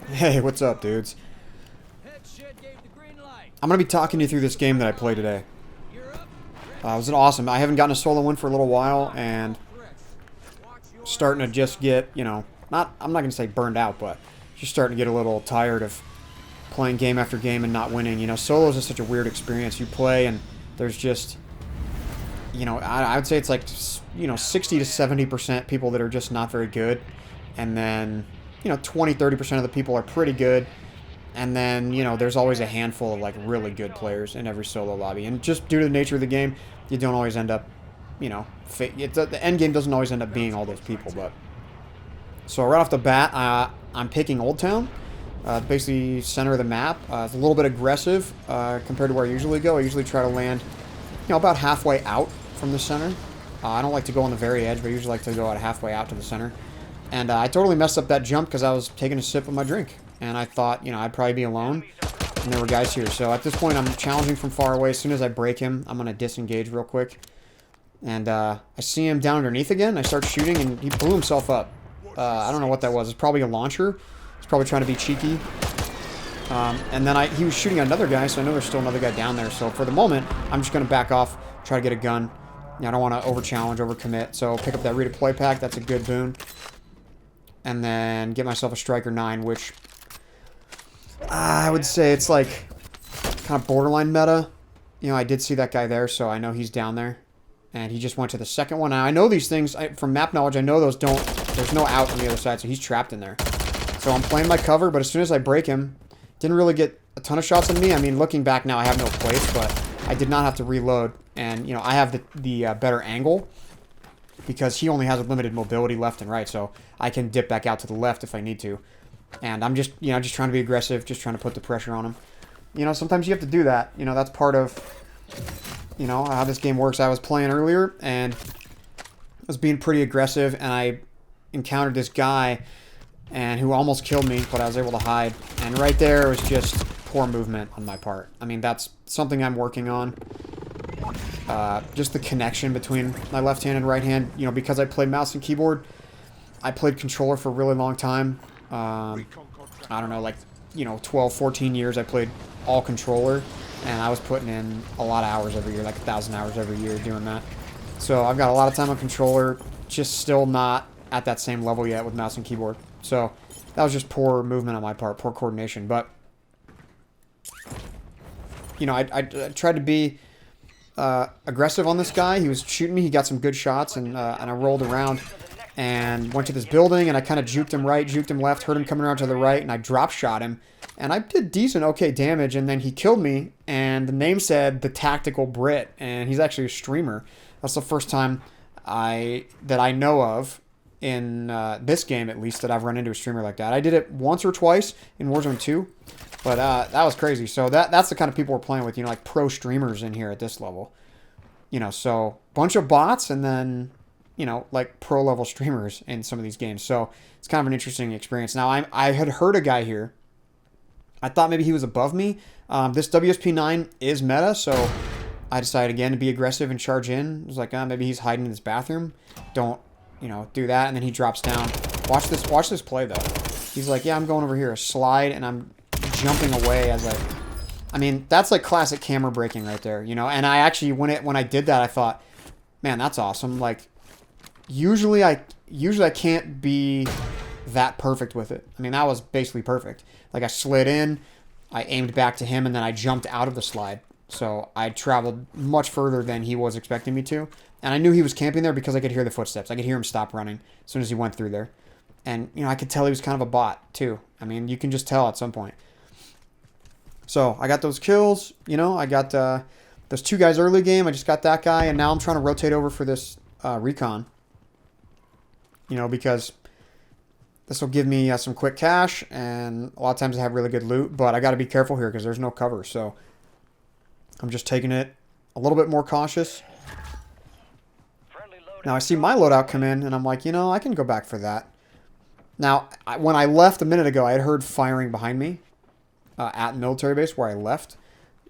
Hey, what's up, dudes? I'm going to be talking you through this game that I played today. It was awesome. I haven't gotten a solo win for a little while, and starting to just get, you know, I'm not going to say burned out, but just starting to get a little tired of playing game after game and not winning. You know, solos is such a weird experience. You play, and there's just, you know, I would say it's like, you know, 60 to 70% people that are just not very good, and then, you know, 20-30% of the people are pretty good. And then, you know, there's always a handful of, like, really good players in every solo lobby. And just due to the nature of the game, you don't always end up, you know, the end game doesn't always end up being all those people. But so right off the bat, I'm picking Old Town, basically center of the map. It's a little bit aggressive compared to where I usually go. I usually try to land, you know, about halfway out from the center. I don't like to go on the very edge, but I usually like to go out halfway out to the center. And I totally messed up that jump because I was taking a sip of my drink. And I thought, you know, I'd probably be alone. And there were guys here. So at this point, I'm challenging from far away. As soon as I break him, I'm going to disengage real quick. And I see him down underneath again. I start shooting, and he blew himself up. I don't know what that was. It's probably a launcher. He's probably trying to be cheeky. And then he was shooting at another guy, so I know there's still another guy down there. So for the moment, I'm just going to back off, try to get a gun. I don't want to over-challenge, over-commit. So pick up that redeploy pack. That's a good boon. And then get myself a Striker 9, which I would say it's like kind of borderline meta. You know, I did see that guy there, so I know he's down there. And he just went to the second one. Now, I know these things, from map knowledge, I know those don't, there's no out on the other side, so he's trapped in there. So I'm playing my cover, but as soon as I break him, didn't really get a ton of shots on me. I mean, looking back now, I have no place, but I did not have to reload. And, you know, I have the better angle because he only has a limited mobility left and right, so I can dip back out to the left if I need to. And I'm just, you know, just trying to be aggressive, just trying to put the pressure on him. You know, sometimes you have to do that. You know, that's part of, you know, how this game works. I was playing earlier, and I was being pretty aggressive, and I encountered this guy and who almost killed me, but I was able to hide. And right there was just poor movement on my part. I mean, that's something I'm working on. Just the connection between my left hand and right hand. You know, because I played mouse and keyboard, I played controller for a really long time. I don't know, like, you know, 12, 14 years I played all controller, and I was putting in a lot of hours every year, like 1,000 hours every year doing that. So I've got a lot of time on controller, just still not at that same level yet with mouse and keyboard. So that was just poor movement on my part, poor coordination. But, you know, I tried to be aggressive on this guy. He was shooting me, he got some good shots, and I rolled around and went to this building, and I kind of juked him right, juked him left, heard him coming around to the right, and I drop shot him. And I did decent, okay damage, and then he killed me, and the name said The Tactical Brit, and he's actually a streamer. That's the first time that I know of, in this game at least, that I've run into a streamer like that. I did it once or twice in Warzone 2, but that was crazy. So that's the kind of people we're playing with, you know, like pro streamers in here at this level. You know, so bunch of bots, and then, you know, like pro-level streamers in some of these games. So it's kind of an interesting experience. Now, I had heard a guy here. I thought maybe he was above me. This WSP9 is meta, so I decided again to be aggressive and charge in. I was like, maybe he's hiding in this bathroom. Don't, you know, do that. And then he drops down. Watch this play, though. He's like, yeah, I'm going over here. A slide, and I'm jumping away as I mean, that's like classic camera breaking right there, you know? And I actually, when I did that, I thought, man, that's awesome. Like, Usually I can't be that perfect with it. I mean, that was basically perfect. Like, I slid in, I aimed back to him, and then I jumped out of the slide. So I traveled much further than he was expecting me to. And I knew he was camping there because I could hear the footsteps. I could hear him stop running as soon as he went through there. And, you know, I could tell he was kind of a bot, too. I mean, you can just tell at some point. So I got those kills. You know, I got those two guys early game. I just got that guy, and now I'm trying to rotate over for this recon. You know, because this will give me some quick cash, and a lot of times I have really good loot, but I got to be careful here because there's no cover, so I'm just taking it a little bit more cautious. Now I see my loadout come in, and I'm like, you know, I can go back for that. Now, when I left a minute ago, I had heard firing behind me at military base where I left.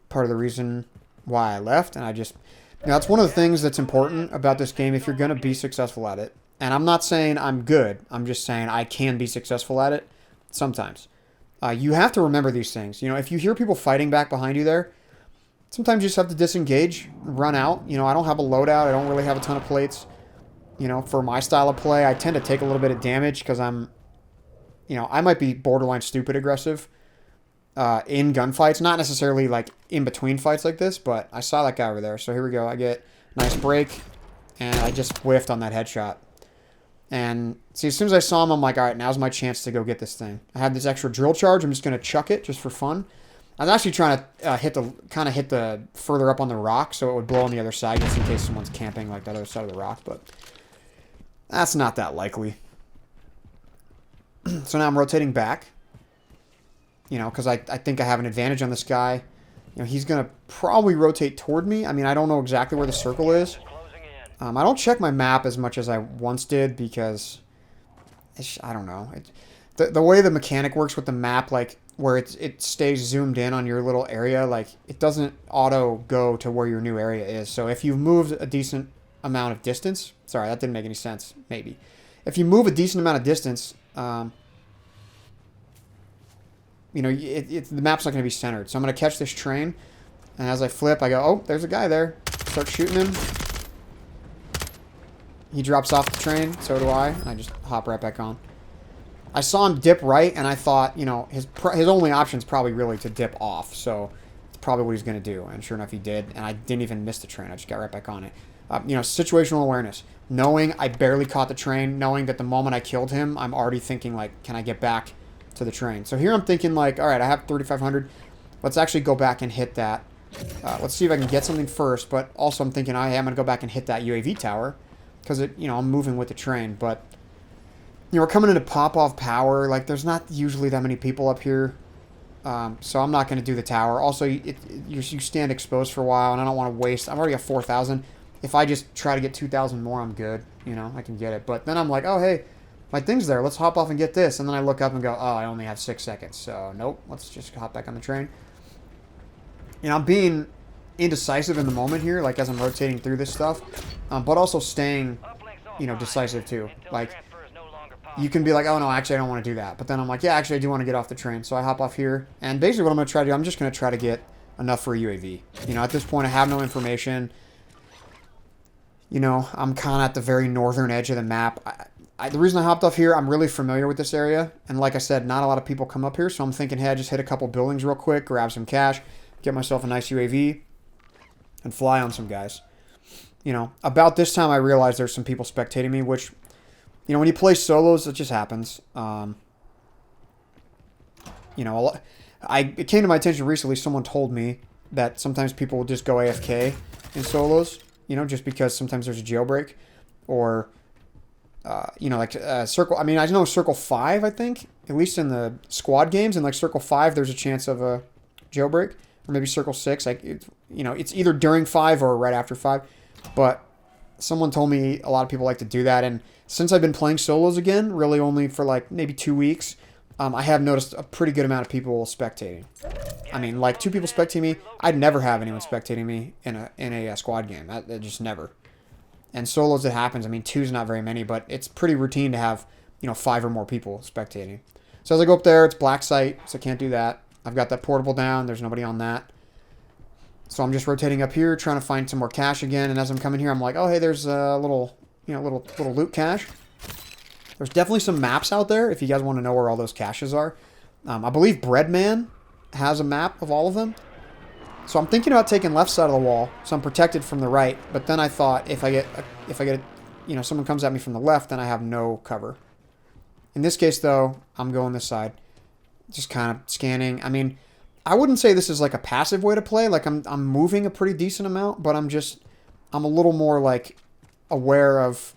Part of the reason why I left, and I just... You know, that's one of the things that's important about this game if you're going to be successful at it. And I'm not saying I'm good. I'm just saying I can be successful at it sometimes. You have to remember these things. You know, if you hear people fighting back behind you there, sometimes you just have to disengage, run out. You know, I don't have a loadout. I don't really have a ton of plates. You know, for my style of play, I tend to take a little bit of damage because I'm, you know, I might be borderline stupid aggressive in gunfights. Not necessarily like in between fights like this, but I saw that guy over there. So here we go. I get a nice break, and I just whiffed on that headshot. And see, as soon as I saw him, I'm like, all right, now's my chance to go get this thing. I have this extra drill charge. I'm just going to chuck it just for fun. I was actually trying to hit the further up on the rock so it would blow on the other side just in case someone's camping like the other side of the rock, but that's not that likely. So now I'm rotating back, you know, because I think I have an advantage on this guy. You know, he's going to probably rotate toward me. I mean, I don't know exactly where the circle is. I don't check my map as much as I once did because I don't know. The way the mechanic works with the map, like where it stays zoomed in on your little area, like it doesn't auto go to where your new area is. So if you've moved a decent amount of distance, sorry, that didn't make any sense. Maybe if you move a decent amount of distance, you know, the map's not going to be centered. So I'm going to catch this train, and as I flip, I go, oh, there's a guy there. Start shooting him. He drops off the train, so do I, and I just hop right back on. I saw him dip right, and I thought, you know, his only option is probably really to dip off, so it's probably what he's going to do, and sure enough, he did, and I didn't even miss the train. I just got right back on it. You know, situational awareness. Knowing I barely caught the train, knowing that the moment I killed him, I'm already thinking, like, can I get back to the train? So here I'm thinking, like, all right, I have 3,500. Let's actually go back and hit that. Let's see if I can get something first, but also I'm thinking, I'm going to go back and hit that UAV tower. Because, you know, I'm moving with the train, but, you know, we're coming into pop-off power. Like, there's not usually that many people up here, so I'm not going to do the tower. Also, you stand exposed for a while, and I don't want to waste. I've already got 4,000. If I just try to get 2,000 more, I'm good. You know, I can get it. But then I'm like, oh, hey, my thing's there. Let's hop off and get this. And then I look up and go, oh, I only have 6 seconds. So, nope, let's just hop back on the train. You know, I'm being indecisive in the moment here, like as I'm rotating through this stuff, but also staying, you know, decisive too. Like, you can be like, oh no, actually I don't want to do that, but then I'm like, yeah, actually I do want to get off the train, so I hop off here, and basically what I'm going to try to do, I'm just going to try to get enough for a UAV. You know, at this point I have no information. You know, I'm kind of at the very northern edge of the map. The reason I hopped off here, I'm really familiar with this area, and like I said, not a lot of people come up here, so I'm thinking, hey, I just hit a couple buildings real quick, grab some cash, get myself a nice UAV, and fly on some guys. You know, about this time I realized there's some people spectating me, which, you know, when you play solos, it just happens. You know, it came to my attention recently, someone told me that sometimes people will just go AFK in solos, you know, just because sometimes there's a jailbreak, or, you know, like Circle, I mean, I know Circle 5, I think, at least in the squad games, and like Circle 5, there's a chance of a jailbreak. Or maybe Circle 6, like, you know, it's either during 5 or right after 5. But someone told me a lot of people like to do that. And since I've been playing solos again, really only for like maybe 2 weeks, I have noticed a pretty good amount of people spectating. I mean, like 2 people spectating me. I'd never have anyone spectating me in a squad game. That just never. And solos, it happens. I mean, 2's not very many, but it's pretty routine to have, you know, 5 or more people spectating. So as I go up there, it's black site, so I can't do that. I've got that portable down. There's nobody on that. So I'm just rotating up here, trying to find some more cash again. And as I'm coming here, I'm like, oh, hey, there's a little, you know, little loot cache. There's definitely some maps out there if you guys want to know where all those caches are. I believe Breadman has a map of all of them. So I'm thinking about taking left side of the wall, so I'm protected from the right. But then I thought if I get, you know, someone comes at me from the left, then I have no cover. In this case, though, I'm going this side. Just kind of scanning. I mean, I wouldn't say this is like a passive way to play. Like I'm moving a pretty decent amount, but I'm a little more like aware of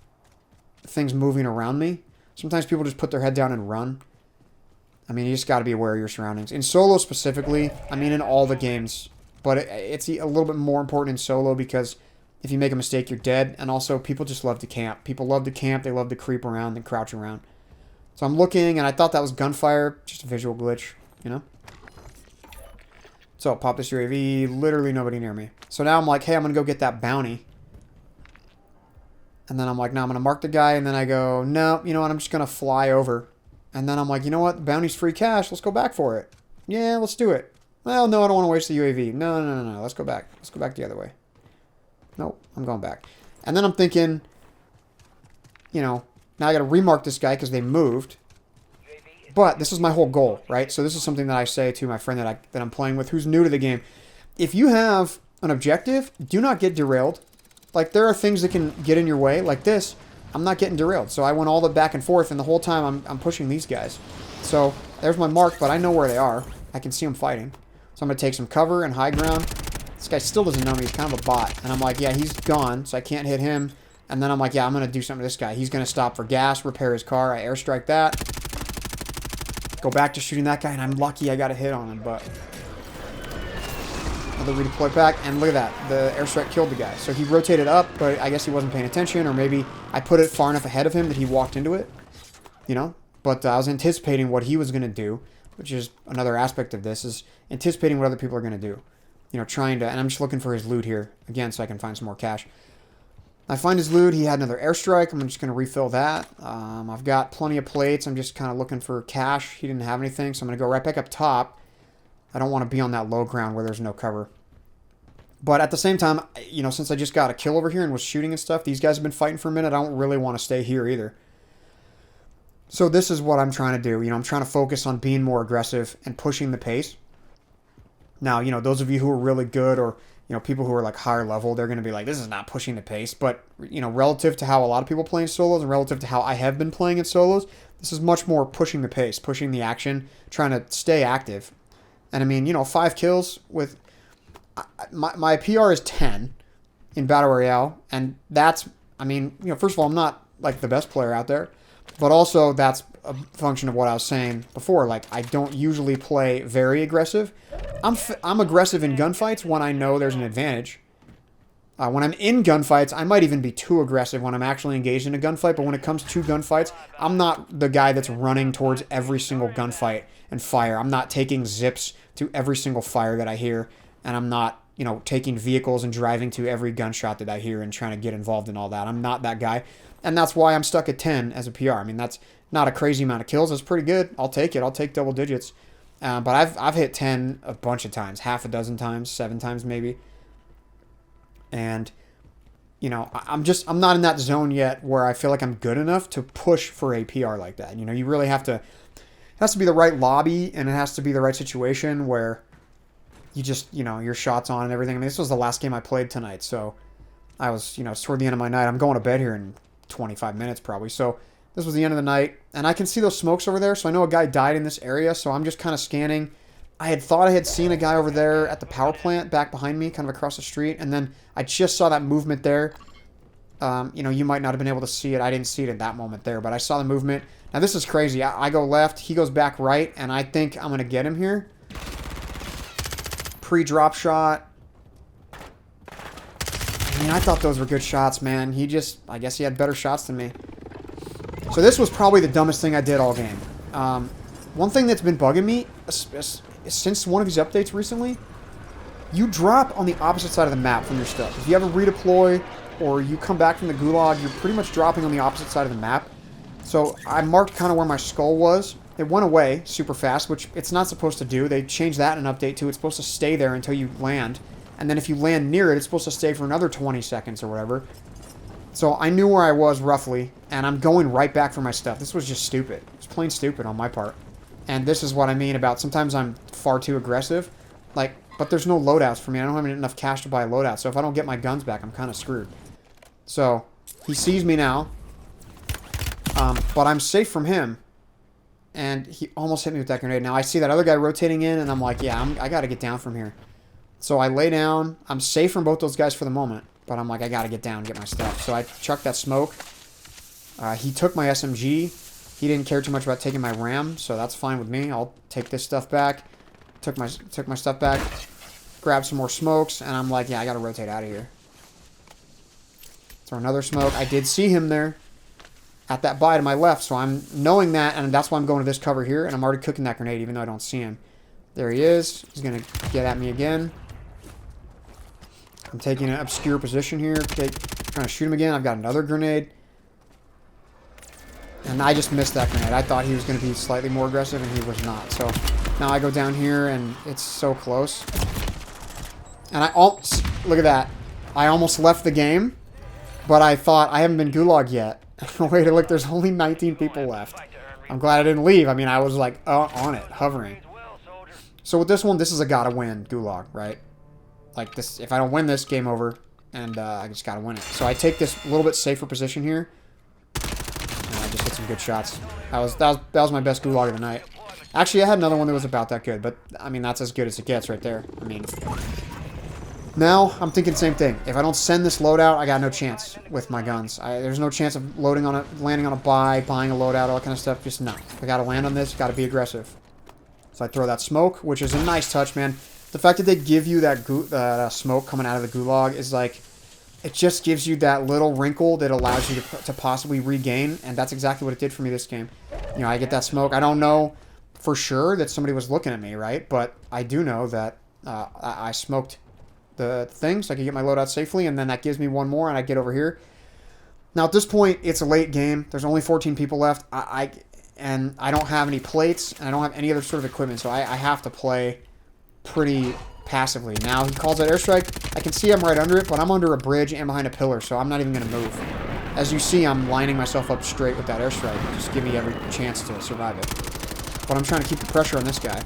things moving around me. Sometimes people just put their head down and run. I mean, you just got to be aware of your surroundings. In solo specifically, I mean in all the games, but it's a little bit more important in solo because if you make a mistake, you're dead. And also, people just love to camp. People love to camp. They love to creep around and crouch around. So I'm looking, and I thought that was gunfire. Just a visual glitch, you know? So I'll pop this UAV. Literally nobody near me. So now I'm like, hey, I'm going to go get that bounty. And then I'm like, no, I'm going to mark the guy. And then I go, no, you know what? I'm just going to fly over. And then I'm like, you know what? The bounty's free cash. Let's go back for it. Yeah, let's do it. Well, no, I don't want to waste the UAV. No, no, no, no. Let's go back. Let's go back the other way. Nope, I'm going back. And then I'm thinking, you know, now I got to remark this guy because they moved. But this is my whole goal, right? So this is something that I say to my friend that I'm playing with who's new to the game. If you have an objective, do not get derailed. Like, there are things that can get in your way, like this. I'm not getting derailed. So I went all the back and forth, and the whole time I'm pushing these guys. So there's my mark, but I know where they are. I can see them fighting. So I'm going to take some cover and high ground. This guy still doesn't know me. He's kind of a bot. And I'm like, yeah, he's gone, so I can't hit him. And then I'm like, yeah, I'm going to do something to this guy. He's going to stop for gas, repair his car. I airstrike that. Go back to shooting that guy, and I'm lucky I got a hit on him, but... Another redeploy back, and look at that. The airstrike killed the guy. So he rotated up, but I guess he wasn't paying attention, or maybe I put it far enough ahead of him that he walked into it. You know? But I was anticipating what he was going to do, which is another aspect of this, is anticipating what other people are going to do. You know, trying to... And I'm just looking for his loot here, again, so I can find some more cash. I find his loot. He had another airstrike. I'm just going to refill that. I've got plenty of plates. I'm just kind of looking for cash. He didn't have anything, so I'm going to go right back up top. I don't want to be on that low ground where there's no cover. But at the same time, you know, since I just got a kill over here and was shooting and stuff, these guys have been fighting for a minute. I don't really want to stay here either. So this is what I'm trying to do. You know, I'm trying to focus on being more aggressive and pushing the pace. Now, you know, those of you who are really good, or, you know, people who are like higher level, they're going to be like, this is not pushing the pace. But, you know, relative to how a lot of people play in solos and relative to how I have been playing in solos, this is much more pushing the pace, pushing the action, trying to stay active. And I mean, you know, 5 kills with... My PR is 10 in Battle Royale. And that's... I mean, you know, first of all, I'm not, like, the best player out there. But also, that's a function of what I was saying before. Like, I don't usually play very aggressive. I'm aggressive in gunfights when I know there's an advantage. When I'm in gunfights, I might even be too aggressive when I'm actually engaged in a gunfight. But when it comes to gunfights, I'm not the guy that's running towards every single gunfight and fire. I'm not taking zips to every single fire that I hear. And I'm not, you know, taking vehicles and driving to every gunshot that I hear and trying to get involved in all that. I'm not that guy. And that's why I'm stuck at 10 as a PR. I mean, that's not a crazy amount of kills. That's pretty good. I'll take it. I'll take double digits. But I've hit 10 a bunch of times. Half a dozen times. 7 times maybe. And, you know, I'm not in that zone yet where I feel like I'm good enough to push for a PR like that. You know, you really have to... It has to be the right lobby, and it has to be the right situation where you just, you know, your shot's on and everything. I mean, this was the last game I played tonight, so I was, you know, it's toward the end of my night. I'm going to bed here in 25 minutes probably. So this was the end of the night, and I can see those smokes over there, so I know a guy died in this area, so I'm just kind of scanning. I had thought I had seen a guy over there at the power plant back behind me, kind of across the street, and then I just saw that movement there. You know, you might not have been able to see it. I didn't see it in that moment there, but I saw the movement. Now, this is crazy. I go left, he goes back right, and I think I'm going to get him here. Pre-drop shot. I mean, I thought those were good shots, man. I guess he had better shots than me. So this was probably the dumbest thing I did all game. One thing that's been bugging me since one of these updates recently, you drop on the opposite side of the map from your stuff. If you have a redeploy or you come back from the gulag, you're pretty much dropping on the opposite side of the map. So I marked kind of where my skull was. It went away super fast, which it's not supposed to do. They changed that in an update too. It's supposed to stay there until you land. And then if you land near it, it's supposed to stay for another 20 seconds or whatever. So I knew where I was roughly, and I'm going right back for my stuff. This was just stupid. It's plain stupid on my part. And this is what I mean about sometimes I'm far too aggressive. Like, but there's no loadouts for me. I don't have enough cash to buy a loadout. So if I don't get my guns back, I'm kind of screwed. So he sees me now. But I'm safe from him. And he almost hit me with that grenade. Now I see that other guy rotating in, and I'm like, yeah, I got to get down from here. So I lay down. I'm safe from both those guys for the moment. But I'm like, I got to get down and get my stuff. So I chucked that smoke. He took my SMG. He didn't care too much about taking my RAM, so that's fine with me. I'll take this stuff back. Took my stuff back. Grabbed some more smokes, and I'm like, yeah, I got to rotate out of here. Throw another smoke. I did see him there at that buy to my left, so I'm knowing that, and that's why I'm going to this cover here, and I'm already cooking that grenade, even though I don't see him. There he is. He's going to get at me again. I'm taking an obscure position here. Trying to shoot him again. I've got another grenade. And I just missed that grenade. I thought he was going to be slightly more aggressive, and he was not. So now I go down here, and it's so close. And look at that. I almost left the game, but I thought I haven't been gulagged yet. Wait, look, there's only 19 people left. I'm glad I didn't leave. I mean, I was like on it, hovering. So with this one, this is a gotta win gulag, right? Like this, if I don't win this, game over, and I just gotta win it. So I take this little bit safer position here. And I just hit some good shots. That was my best gulag of the night. Actually, I had another one that was about that good, but I mean that's as good as it gets right there. I mean, now I'm thinking same thing. If I don't send this loadout, I got no chance with my guns. There's no chance of landing on a buy, buying a loadout, all that kind of stuff. Just no. I gotta land on this. Gotta be aggressive. So I throw that smoke, which is a nice touch, man. The fact that they give you that smoke coming out of the gulag is like, it just gives you that little wrinkle that allows you to possibly regain, and that's exactly what it did for me this game. You know, I get that smoke. I don't know for sure that somebody was looking at me, right? But I do know that I smoked the thing so I can get my loadout safely, and then that gives me one more, and I get over here. Now, at this point, it's a late game. There's only 14 people left. And I don't have any plates, and I don't have any other sort of equipment, so I have to play pretty passively. Now, he calls that airstrike. I can see I'm right under it, but I'm under a bridge and behind a pillar, so I'm not even going to move. As you see, I'm lining myself up straight with that airstrike. Just give me every chance to survive it. But I'm trying to keep the pressure on this guy.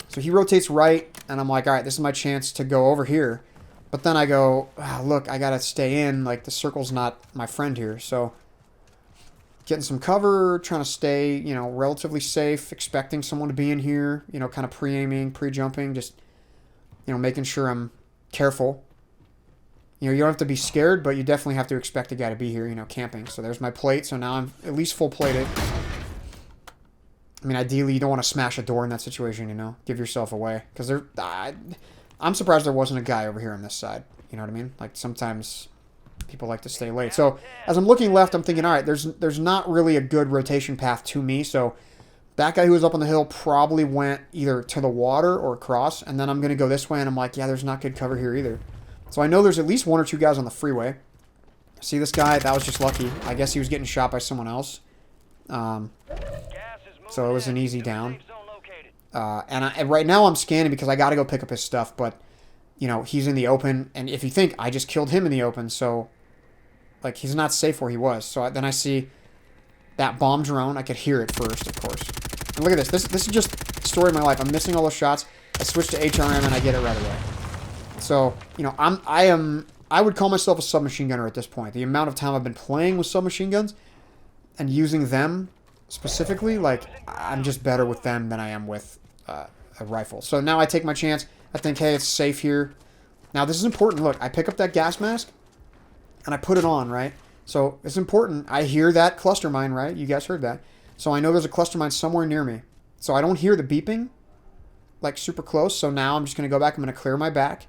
So he rotates right, and I'm like, all right, this is my chance to go over here. But then I go, look, I got to stay in. Like, the circle's not my friend here, so getting some cover, trying to stay, you know, relatively safe, expecting someone to be in here, you know, kind of pre-aiming, pre-jumping, just, you know, making sure I'm careful. You know, you don't have to be scared, but you definitely have to expect a guy to be here, you know, camping. So there's my plate, so now I'm at least full plated. I mean, ideally, you don't want to smash a door in that situation, you know, give yourself away. Because I'm surprised there wasn't a guy over here on this side, you know what I mean? Like, sometimes people like to stay late. So as I'm looking left, I'm thinking, all right, there's not really a good rotation path to me. So that guy who was up on the hill probably went either to the water or across. And then I'm going to go this way. And I'm like, yeah, there's not good cover here either. So I know there's at least one or two guys on the freeway. See this guy? That was just lucky. I guess he was getting shot by someone else. So it was an easy down. And right now I'm scanning because I got to go pick up his stuff. But, you know, he's in the open. And if you think, I just killed him in the open. So, like, he's not safe where he was. So then I see that bomb drone. I could hear it first, of course. And look at this. This is just the story of my life. I'm missing all those shots. I switch to HRM and I get it right away. So, you know, I would call myself a submachine gunner at this point. The amount of time I've been playing with submachine guns and using them specifically, like, I'm just better with them than I am with a rifle. So now I take my chance. I think, hey, it's safe here. Now, this is important. Look, I pick up that gas mask and I put it on, right? So it's important. I hear that cluster mine, right? You guys heard that. So I know there's a cluster mine somewhere near me. So I don't hear the beeping, like, super close. So now I'm just going to go back. I'm going to clear my back.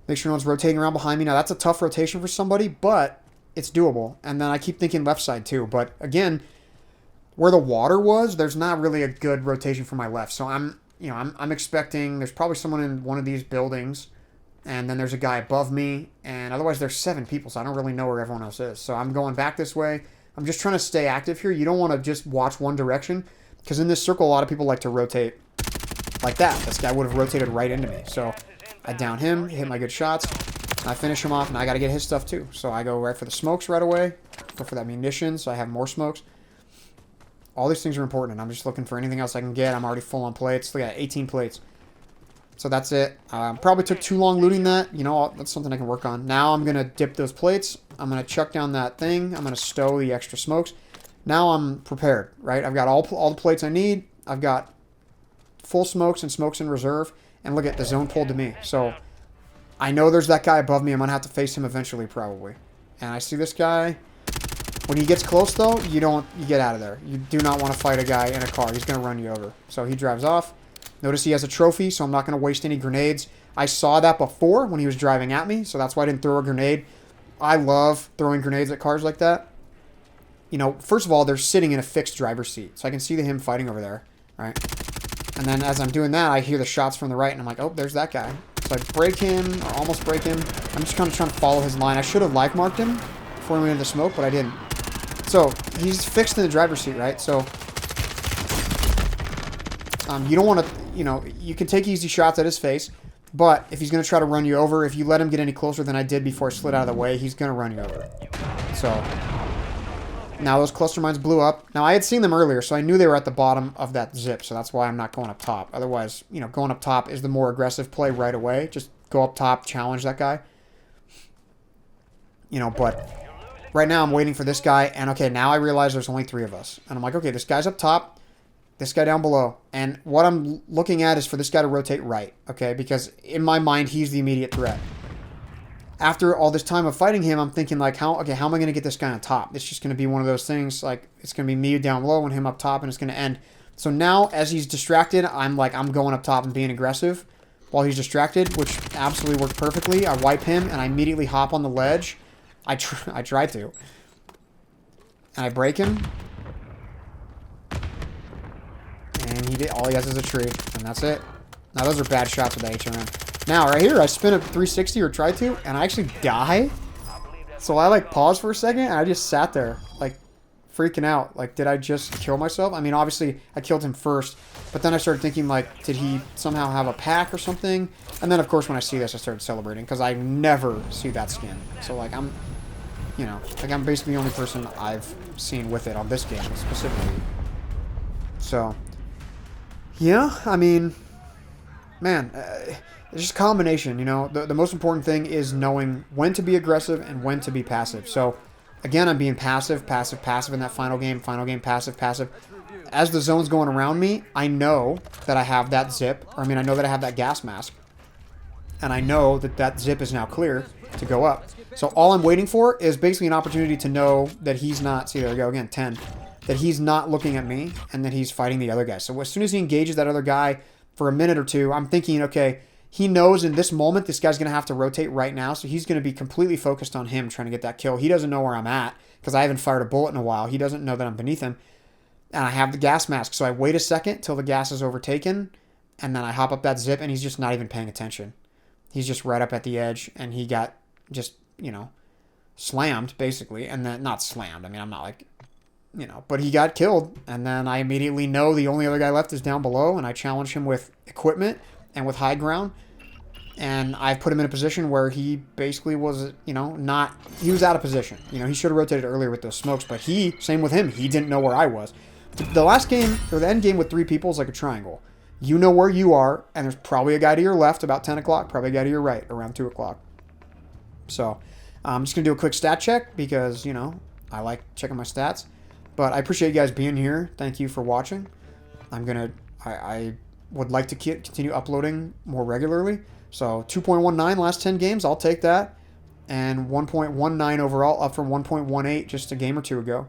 Make sure no one's rotating around behind me. Now, that's a tough rotation for somebody, but it's doable. And then I keep thinking left side, too. But, again, where the water was, there's not really a good rotation for my left. So I'm expecting there's probably someone in one of these buildings, and then there's a guy above me, and otherwise there's 7 people, so I don't really know where everyone else is. So I'm going back this way. I'm just trying to stay active here. You don't want to just watch one direction, because in this circle, a lot of people like to rotate like that. This guy would have rotated right into me. So I down him, hit my good shots, I finish him off, and I got to get his stuff too. So I go right for the smokes right away, go for that munitions, so I have more smokes. All these things are important, and I'm just looking for anything else I can get. I'm already full on plates. Look at 18 plates. So that's it. Probably took too long looting that. You know, that's something I can work on. Now I'm going to dip those plates. I'm going to chuck down that thing. I'm going to stow the extra smokes. Now I'm prepared, right? I've got all the plates I need. I've got full smokes and smokes in reserve. And look at the zone pulled to me. So I know there's that guy above me. I'm going to have to face him eventually, probably. And I see this guy. When he gets close, though, you get out of there. You do not want to fight a guy in a car. He's going to run you over. So he drives off. Notice he has a trophy, so I'm not going to waste any grenades. I saw that before when he was driving at me, so that's why I didn't throw a grenade. I love throwing grenades at cars like that. You know, first of all, they're sitting in a fixed driver's seat, so I can see him fighting over there, right? And then as I'm doing that, I hear the shots from the right, and I'm like, oh, there's that guy. So So I break him, or almost break him. I'm just kind of trying to follow his line. I should have life marked him before he went into the smoke, but I didn't. So he's fixed in the driver's seat, right? So you don't want to, you know, you can take easy shots at his face, but if he's going to try to run you over, if you let him get any closer than I did before I slid out of the way, he's going to run you over. So now those cluster mines blew up. Now I had seen them earlier, so I knew they were at the bottom of that zip, so that's why I'm not going up top. Otherwise, you know, going up top is the more aggressive play right away. Just go up top, challenge that guy. You know, but right now I'm waiting for this guy, and okay, now I realize there's only 3 of us. And I'm like, okay, this guy's up top, this guy down below. And what I'm looking at is for this guy to rotate right, okay? Because in my mind, he's the immediate threat. After all this time of fighting him, I'm thinking like, how am I going to get this guy on top? It's just going to be one of those things, like, it's going to be me down low and him up top, and it's going to end. So now, as he's distracted, I'm going up top and being aggressive while he's distracted, which absolutely worked perfectly. I wipe him, and I immediately hop on the ledge. I try to. And I break him. And all he has is a tree, and that's it. Now, those are bad shots with the HRM. Now, right here, I spin a 360 or try to, and I actually die. So I, like, paused for a second, and I just sat there, like, freaking out. Like, did I just kill myself? I mean, obviously, I killed him first, but then I started thinking, like, did he somehow have a pack or something? And then, of course, when I see this, I started celebrating, because I never see that skin. So, like, I'm basically the only person I've seen with it on this game, specifically. So, yeah, I mean, man, it's just a combination, you know. The most important thing is knowing when to be aggressive and when to be passive. So, again, I'm being passive in that final game, passive. As the zone's going around me, I know that I have that zip, or I mean, I know that I have that gas mask. And I know that that zip is now clear to go up. So all I'm waiting for is basically an opportunity to know that he's not, see, there we go again, 10, that he's not looking at me and that he's fighting the other guy. So as soon as he engages that other guy for a minute or two, I'm thinking, okay, he knows in this moment this guy's going to have to rotate right now, so he's going to be completely focused on him trying to get that kill. He doesn't know where I'm at because I haven't fired a bullet in a while. He doesn't know that I'm beneath him. And I have the gas mask, so I wait a second till the gas is overtaken, and then I hop up that zip, and he's just not even paying attention. He's just right up at the edge, and he got just, you know, slammed, basically. And then, not slammed, I mean, I'm not like, you know, but he got killed. And then I immediately know the only other guy left is down below, and I challenge him with equipment and with high ground. And I put him in a position where he basically was, you know, he was out of position. You know, he should have rotated earlier with those smokes, but same with him, he didn't know where I was. The last game, or the end game with 3 people is like a triangle. You know where you are, and there's probably a guy to your left about 10 o'clock, probably a guy to your right around 2 o'clock. So I'm just going to do a quick stat check because, you know, I like checking my stats. But I appreciate you guys being here. Thank you for watching. I would like to continue uploading more regularly. So 2.19 last 10 games, I'll take that. And 1.19 overall, up from 1.18 just a game or 2 ago.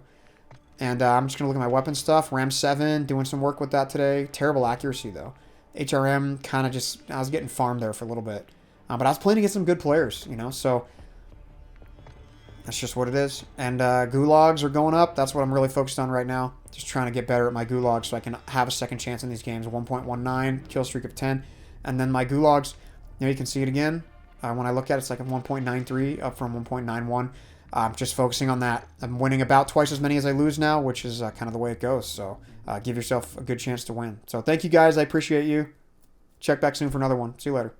And I'm just going to look at my weapon stuff. Ram 7, doing some work with that today. Terrible accuracy, though. HRM, kind of just, I was getting farmed there for a little bit. But I was playing against some good players, you know, so that's just what it is. And gulags are going up. That's what I'm really focused on right now. Just trying to get better at my gulags so I can have a second chance in these games. 1.19, kill streak of 10. And then my gulags, you know, you can see it again. When I look at it, it's like a 1.93, up from 1.91. Just focusing on that. I'm winning about twice as many as I lose now, which is kind of the way it goes. So give yourself a good chance to win. So thank you guys. I appreciate you. Check back soon for another one. See you later.